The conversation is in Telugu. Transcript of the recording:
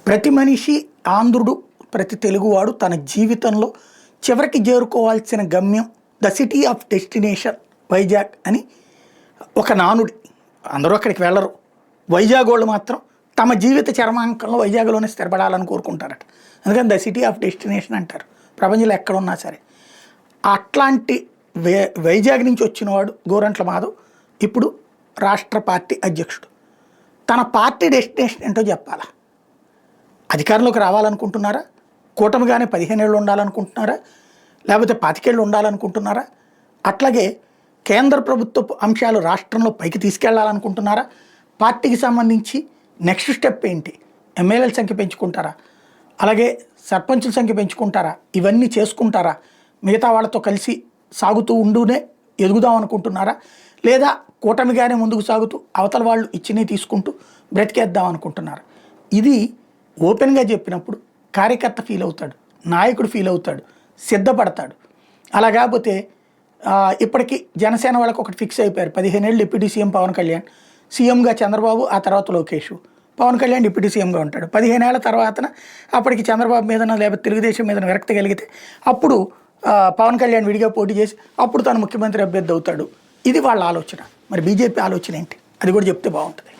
ప్రతి మనిషి ఆంధ్రుడు, ప్రతి తెలుగువాడు తన జీవితంలో చివరికి చేరుకోవాల్సిన గమ్యం the city of destination Vizag అని ఒక నానుడి. అందరూ అక్కడికి వెళ్ళరు. వైజాగ్ వాళ్ళు మాత్రం తమ జీవిత చరమాంకంలో వైజాగ్లోనే స్థిరపడాలని కోరుకుంటారట. అందుకని ద సిటీ ఆఫ్ డెస్టినేషన్ అంటారు ప్రపంచంలో ఎక్కడున్నా సరే. అట్లాంటి వైజాగ్ నుంచి వచ్చినవాడు గోరంట్ల మాధవ్ ఇప్పుడు రాష్ట్ర పార్టీ అధ్యక్షుడు. తన పార్టీ డెస్టినేషన్ ఏంటో చెప్పాలా? అధికారంలోకి రావాలనుకుంటున్నారా? కూటమిగానే 15 ఏళ్ళు ఉండాలనుకుంటున్నారా? లేకపోతే 25 ఏళ్ళు ఉండాలనుకుంటున్నారా? అట్లాగే కేంద్ర ప్రభుత్వపు అంశాలు రాష్ట్రంలో పైకి తీసుకెళ్లాలనుకుంటున్నారా? పార్టీకి సంబంధించి నెక్స్ట్ స్టెప్ ఏంటి? ఎమ్మెల్యేల సంఖ్య పెంచుకుంటారా? అలాగే సర్పంచుల సంఖ్య పెంచుకుంటారా? ఇవన్నీ చేసుకుంటారా? మిగతా వాళ్ళతో కలిసి సాగుతూ ఉంటూనే ఎదుగుదాం అనుకుంటున్నారా? లేదా కూటమిగానే ముందుకు సాగుతూ అవతల వాళ్ళు ఇచ్చినవి తీసుకుంటూ బ్రతికేద్దాం అనుకుంటున్నారా? ఇది ఓపెన్గా చెప్పినప్పుడు కార్యకర్త ఫీల్ అవుతాడు, నాయకుడు ఫీల్ అవుతాడు, సిద్ధపడతాడు. అలా కాకపోతే ఇప్పటికీ జనసేన వాళ్ళకి ఒకటి ఫిక్స్ అయిపోయారు. 15 ఏళ్ళు డిప్యూటీ సీఎం పవన్ కళ్యాణ్, సీఎంగా చంద్రబాబు, ఆ తర్వాత లోకేష్, పవన్ కళ్యాణ్ డిప్యూటీ సీఎంగా ఉంటాడు. 15 ఏళ్ల తర్వాతన అప్పటికి చంద్రబాబు మీదన లేకపోతే తెలుగుదేశం మీదన విరక్తి కలిగితే అప్పుడు పవన్ కళ్యాణ్ విడిగా పోటీ చేసి అప్పుడు తను ముఖ్యమంత్రి అభ్యర్థి అవుతాడు. ఇది వాళ్ళ ఆలోచన. మరి బీజేపీ ఆలోచన ఏంటి? అది కూడా చెప్తే బాగుంటుంది.